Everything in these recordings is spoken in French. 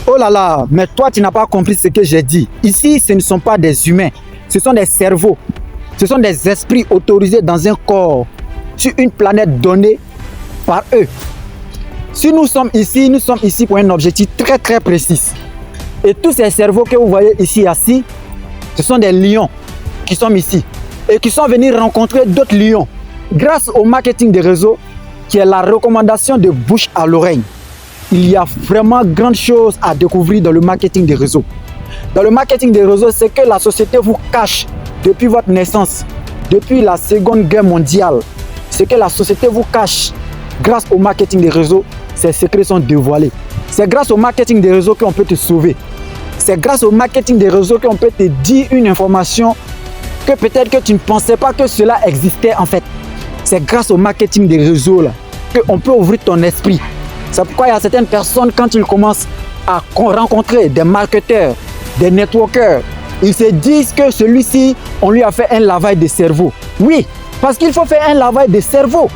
Oh là là, mais toi tu n'as pas compris ce que j'ai dit. Ici, ce ne sont pas des humains, ce sont des cerveaux. Ce sont des esprits autorisés dans un corps, sur une planète donnée par eux. Si nous sommes ici pour un objectif très très précis. Et tous ces cerveaux que vous voyez ici assis, ce sont des lions qui sont ici et qui sont venus rencontrer d'autres lions. Grâce au marketing des réseaux, qui est la recommandation de bouche à l'oreille, il y a vraiment grande chose à découvrir dans le marketing des réseaux. Dans le marketing des réseaux, c'est que la société vous cache depuis votre naissance, depuis la Seconde Guerre mondiale. Ce que la société vous cache grâce au marketing des réseaux, ces secrets sont dévoilés. C'est grâce au marketing des réseaux qu'on peut te sauver. C'est grâce au marketing des réseaux qu'on peut te dire une information que peut-être que tu ne pensais pas que cela existait en fait. C'est grâce au marketing des réseaux là qu'on peut ouvrir ton esprit. C'est pourquoi il y a certaines personnes, quand ils commencent à rencontrer des marketeurs, des networkers, ils se disent que celui-ci, on lui a fait un lavage de cerveau. Oui, parce qu'il faut faire un lavage de cerveau.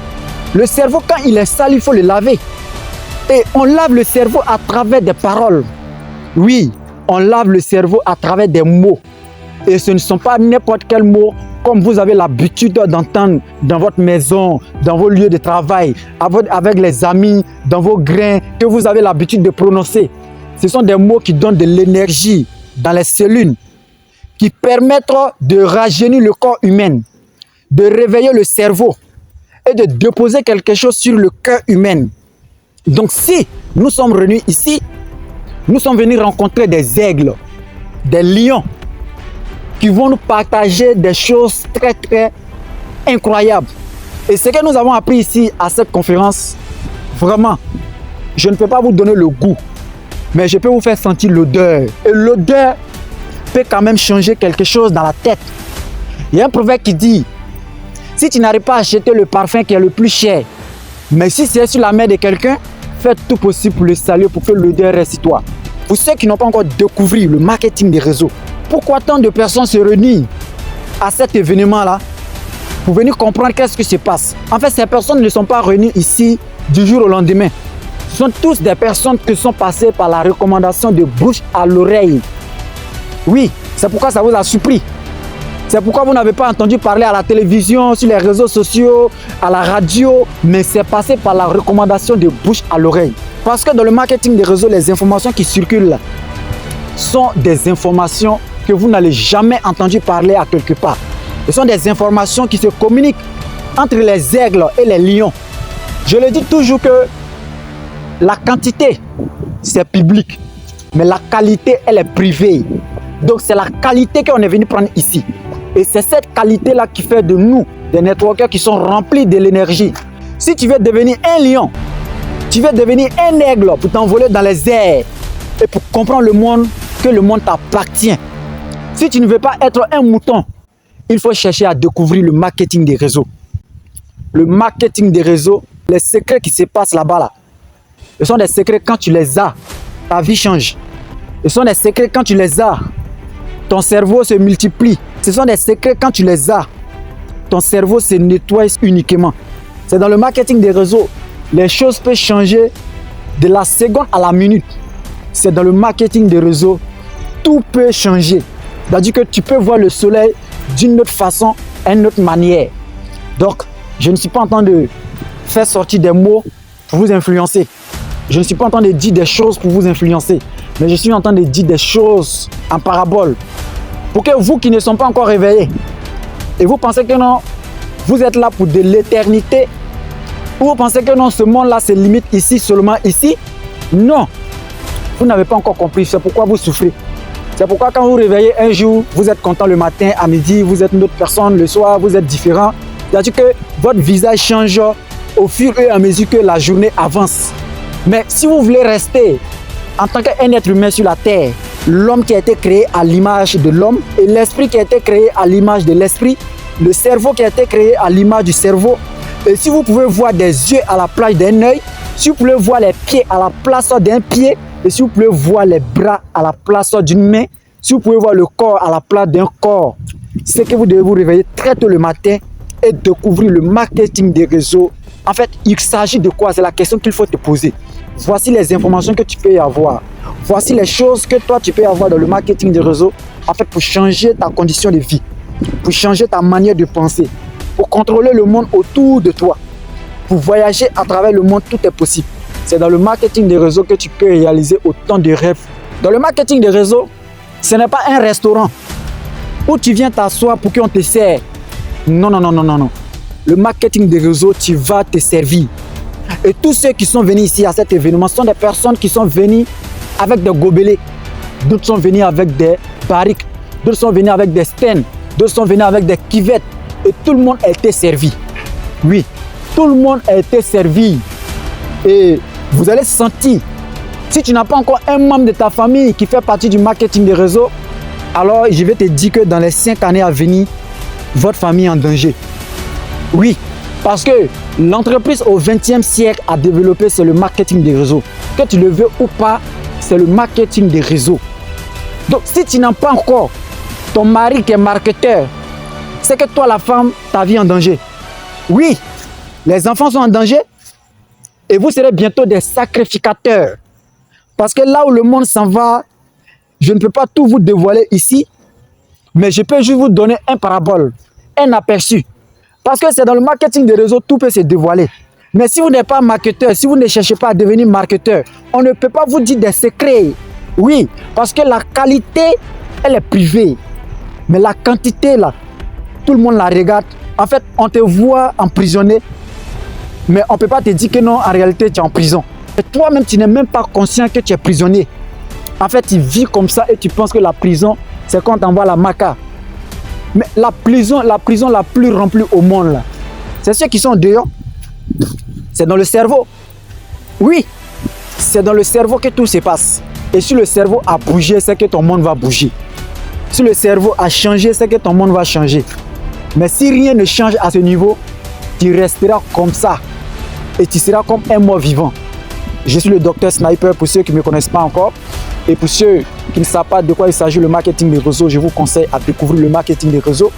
Le cerveau, quand il est sale, il faut le laver. Et on lave le cerveau à travers des paroles. Oui, on lave le cerveau à travers des mots. Et ce ne sont pas n'importe quels mots comme vous avez l'habitude d'entendre dans votre maison, dans vos lieux de travail, avec les amis, dans vos grains, que vous avez l'habitude de prononcer. Ce sont des mots qui donnent de l'énergie dans les cellules, qui permettent de rajeunir le corps humain, de réveiller le cerveau et de déposer quelque chose sur le cœur humain. Donc si nous sommes venus ici, nous sommes venus rencontrer des aigles, des lions, qui vont nous partager des choses très très incroyables. Et ce que nous avons appris ici à cette conférence, vraiment, je ne peux pas vous donner le goût, mais je peux vous faire sentir l'odeur. Et l'odeur peut quand même changer quelque chose dans la tête. Il y a un proverbe qui dit, si tu n'arrives pas à acheter le parfum qui est le plus cher, mais si c'est sur la main de quelqu'un, fais tout possible pour le saluer, pour que l'odeur reste sur toi. Pour ceux qui n'ont pas encore découvert le marketing des réseaux, pourquoi tant de personnes se réunissent à cet événement-là pour venir comprendre qu'est-ce qui se passe? En fait, ces personnes ne sont pas réunies ici du jour au lendemain. Ce sont tous des personnes qui sont passées par la recommandation de bouche à l'oreille. Oui, c'est pourquoi ça vous a surpris. C'est pourquoi vous n'avez pas entendu parler à la télévision, sur les réseaux sociaux, à la radio, mais c'est passé par la recommandation de bouche à l'oreille. Parce que dans le marketing des réseaux, les informations qui circulent sont des informations que vous n'allez jamais entendu parler à quelque part. Ce sont des informations qui se communiquent entre les aigles et les lions. Je le dis toujours que la quantité, c'est public, mais la qualité, elle est privée. Donc c'est la qualité qu'on est venu prendre ici. Et c'est cette qualité-là qui fait de nous des networkers qui sont remplis de l'énergie. Si tu veux devenir un lion, tu veux devenir un aigle pour t'envoler dans les airs et pour comprendre le monde, que le monde t'appartient. Si tu ne veux pas être un mouton, il faut chercher à découvrir le marketing des réseaux. Le marketing des réseaux, les secrets qui se passent là-bas, là, ce sont des secrets quand tu les as, ta vie change. Ce sont des secrets quand tu les as, ton cerveau se multiplie. Ce sont des secrets quand tu les as, ton cerveau se nettoie uniquement. C'est dans le marketing des réseaux, les choses peuvent changer de la seconde à la minute. C'est dans le marketing des réseaux, tout peut changer. C'est-à-dire que tu peux voir le soleil d'une autre façon, d'une autre manière. Donc, je ne suis pas en train de faire sortir des mots pour vous influencer. Je ne suis pas en train de dire des choses pour vous influencer. Mais je suis en train de dire des choses en parabole. Pour que vous qui ne sont pas encore réveillés, et vous pensez que non, vous êtes là pour de l'éternité, ou vous pensez que non, ce monde-là se limite ici, seulement ici. Non, vous n'avez pas encore compris, c'est pourquoi vous souffrez. C'est pourquoi quand vous réveillez un jour, vous êtes content le matin, à midi, vous êtes une autre personne, le soir, vous êtes différent. C'est-à-dire que votre visage change au fur et à mesure que la journée avance. Mais si vous voulez rester en tant qu'un être humain sur la terre, l'homme qui a été créé à l'image de l'homme et l'esprit qui a été créé à l'image de l'esprit, le cerveau qui a été créé à l'image du cerveau. Et si vous pouvez voir des yeux à la place d'un œil, si vous pouvez voir les pieds à la place d'un pied, et si vous pouvez voir les bras à la place d'une main, si vous pouvez voir le corps à la place d'un corps, c'est que vous devez vous réveiller très tôt le matin et découvrir le marketing des réseaux En fait, il s'agit de quoi? C'est la question qu'il faut te poser. Voici les informations que tu peux y avoir. Voici les choses que toi, tu peux avoir dans le marketing de réseau, en fait, pour changer ta condition de vie, pour changer ta manière de penser, pour contrôler le monde autour de toi, pour voyager à travers le monde, tout est possible. C'est dans le marketing de réseau que tu peux réaliser autant de rêves. Dans le marketing de réseau, ce n'est pas un restaurant où tu viens t'asseoir pour qu'on te sert. Non, non, non, non, non, non. Le marketing de réseau, tu vas te servir. Et tous ceux qui sont venus ici à cet événement sont des personnes qui sont venues avec des gobelets. D'autres sont venus avec des barriques. D'autres sont venus avec des stands. D'autres sont venus avec des cuvettes. Et tout le monde a été servi. Oui, tout le monde a été servi. Et vous allez sentir, si tu n'as pas encore un membre de ta famille qui fait partie du marketing de réseau, alors je vais te dire que dans les 5 années à venir, votre famille est en danger. Oui, parce que l'entreprise au XXe siècle a développé, c'est le marketing des réseaux. Que tu le veux ou pas, c'est le marketing des réseaux. Donc, si tu n'as pas encore ton mari qui est marketeur, c'est que toi, la femme, ta vie est en danger. Oui, les enfants sont en danger et vous serez bientôt des sacrificateurs. Parce que là où le monde s'en va, je ne peux pas tout vous dévoiler ici, mais je peux juste vous donner un parabole, un aperçu. Parce que c'est dans le marketing des réseaux, tout peut se dévoiler. Mais si vous n'êtes pas marketeur, si vous ne cherchez pas à devenir marketeur, on ne peut pas vous dire des secrets. Oui, parce que la qualité, elle est privée. Mais la quantité, là, tout le monde la regarde. En fait, on te voit emprisonné, mais on ne peut pas te dire que non, en réalité, tu es en prison. Et toi-même, tu n'es même pas conscient que tu es prisonnier. En fait, tu vis comme ça et tu penses que la prison, c'est quand on t'envoie la maca. Mais la prison la plus remplie au monde, là, c'est ceux qui sont dehors. C'est dans le cerveau. Oui, c'est dans le cerveau que tout se passe. Et si le cerveau a bougé, c'est que ton monde va bouger. Si le cerveau a changé, c'est que ton monde va changer. Mais si rien ne change à ce niveau, tu resteras comme ça. Et tu seras comme un mort vivant. Je suis le docteur Sniper pour ceux qui ne me connaissent pas encore. Et pour ceux qui ne savent pas de quoi il s'agit, le marketing des réseaux, je vous conseille à découvrir le marketing des réseaux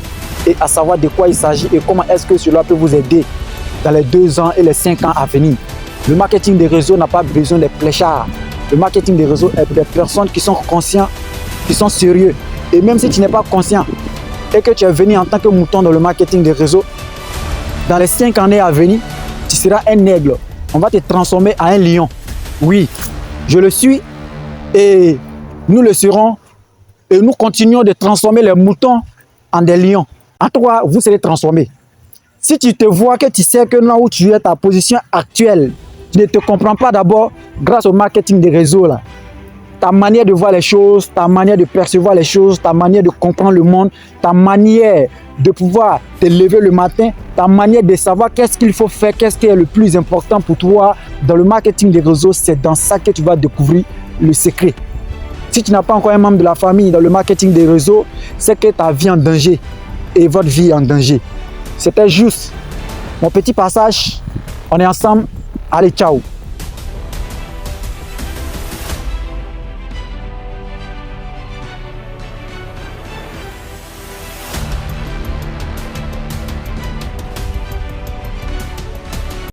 et à savoir de quoi il s'agit et comment est-ce que cela peut vous aider dans les 2 ans et les 5 ans à venir. Le marketing des réseaux n'a pas besoin de fléchards. Le marketing des réseaux est pour des personnes qui sont conscientes, qui sont sérieux. Et même si tu n'es pas conscient et que tu es venu en tant que mouton dans le marketing des réseaux, dans les 5 années à venir, tu seras un aigle. On va te transformer en un lion. Oui, je le suis. Et nous le serons et nous continuons de transformer les moutons en des lions. En toi, vous serez transformés. Si tu te vois que tu sais que là où tu es, ta position actuelle, tu ne te comprends pas d'abord grâce au marketing des réseaux là. Ta manière de voir les choses, ta manière de percevoir les choses, ta manière de comprendre le monde, ta manière de pouvoir te lever le matin, ta manière de savoir qu'est-ce qu'il faut faire, qu'est-ce qui est le plus important pour toi dans le marketing des réseaux, c'est dans ça que tu vas découvrir le secret. Si tu n'as pas encore un membre de la famille dans le marketing des réseaux, c'est que ta vie est en danger et votre vie est en danger. C'était juste mon petit passage. On est ensemble. Allez, ciao.